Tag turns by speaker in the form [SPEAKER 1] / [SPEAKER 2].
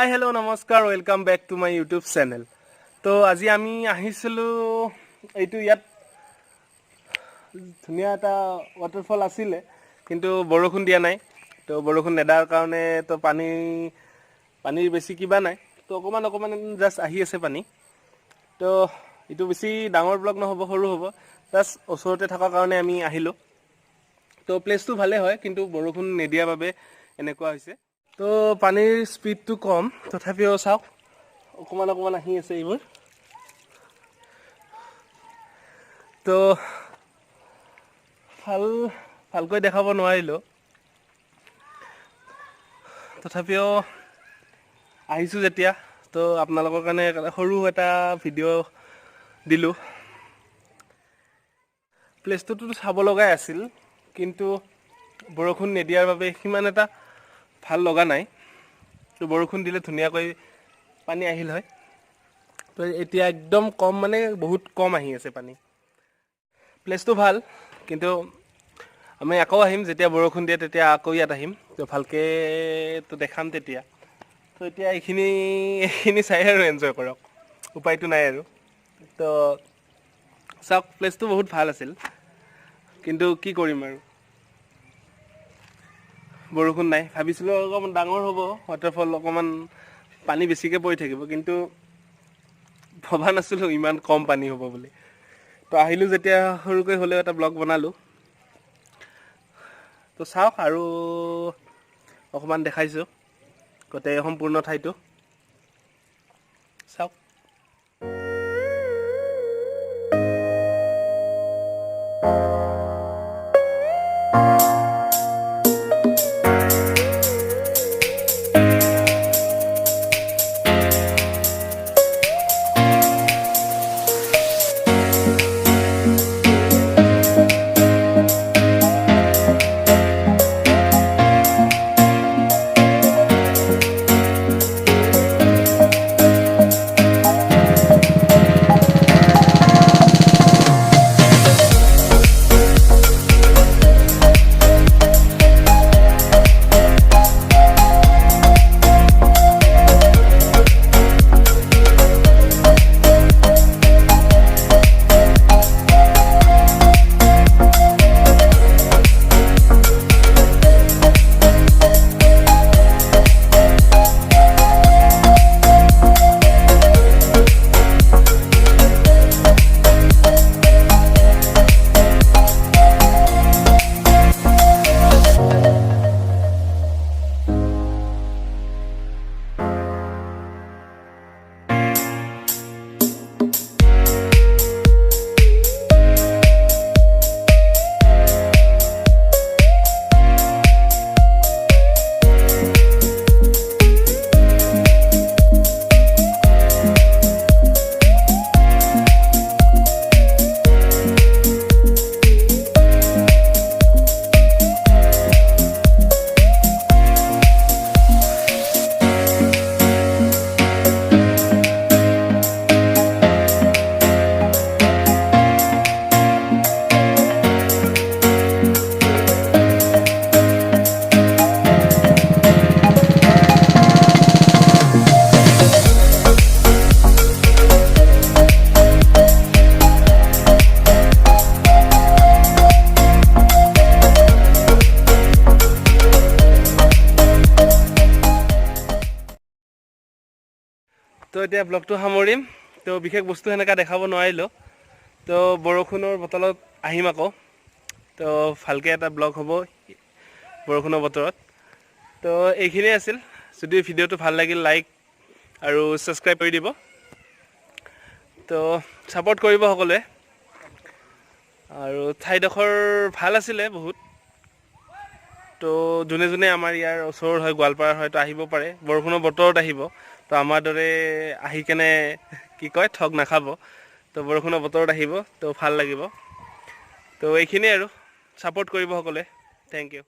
[SPEAKER 1] हाय hello नमस्कार welcome back to my YouTube channel. तो आज आमी आहिसिलो एटु यात धुनिया एटा वाटरफल आसिले किन्तु बरखुण दिया नाइ। तो बरखुण नेदार कारणे तो पानी बेसी किबा नाइ। तो अकमान जस्ट आहि आछे पानी। तो इटु बेसी डाঙर ब्लग নহব सरू हब जस्ट ओसरते थाका कारणे आमी आहिलो। तो प्लेसटु भाले হয় किन्तु बरखुण नेदिया बारे एनेकुवा होइसे। तो पानीर स्पीड तो कम तथापिও চাওক অকমান আহি আছে এইবোৰ। তো ভালকৈ দেখাব নোৱাৰিলো তথাপিও আহিছো যেতিয়া তো আপোনালোকৰ কাৰণে সৰু এটা ভিডিও দিলো। প্লেসটো চাব লগাই আছিল কিন্তু বৰষুণ নেদিয়াৰ বাবে সিমান এটা ভাল লগা নাই। তো বৰষুণ দিলে ধুনিয়াকৈ পানী আহিল হয়। তো এতিয়া একদম কম মানে বহুত কম আহি আছে পানী। প্লেসটো ভাল কিন্তু আমি আকৌ আহিম যেতিয়া বৰষুণ দিয়ে তেতিয়া আকৌ ইয়াত আহিম। তো ভালকে তো দেখাম তেতিয়া। তো এতিয়া এইখিনি চাই আৰু এনজয় কৰক উপায়টো নাই আৰু। তো চাওক প্লেসটো বহুত ভাল আছিল কিন্তু কি কৰিম আৰু বৰষুণ নাই। ভাবিছিলো অকমান ডাঙৰ হ'ব वाटरफल অকমান পানী বেছিকে পৰি থাকিব কিন্তু ভবা নাছিলো ইমান কম পানী হ'ব বুলি। তো আহিলো যেতিয়া সৰুকৈ হলেও এটা ব্লগ বনালো। তো চাওক আৰু অকমান দেখাইছো গোটেই সম্পূৰ্ণ ঠাইটো চাওক। তো এতিয়া ব্লগটো সামৰিম। তো বিশেষ বস্তু এনেকা দেখাব নোৱাৰিলো। তো বৰষুণৰ বতৰত আহিম আকৌ। তো ভালকে এটা ব্লগ হ'ব বৰষুণৰ বতৰত। তো এইখিনিয়ে আছিল। যদি ভিডিওটো ভাল লাগিল লাইক আৰু সাবস্ক্ৰাইব কৰি দিব। তো সাপোৰ্ট কৰিব সকলোৱে। আৰু ঠাইডোখৰ ভাল আছিলে বহুত। তো যোনে আমাৰ ইয়াৰ ওচৰৰ হয় গোৱালপাৰাৰ হয়তো আহিব পাৰে বৰষুণৰ বতৰত আহিব। তো আমাৰ দৰে আহি কেনে কি কয় ঠগ নাখাব। তো বৰষুণৰ বতৰত আহিব তো ভাল লাগিব। তো এইখিনিয়ে আৰু সাপোৰ্ট কৰিব সকলোৱে। Thank U.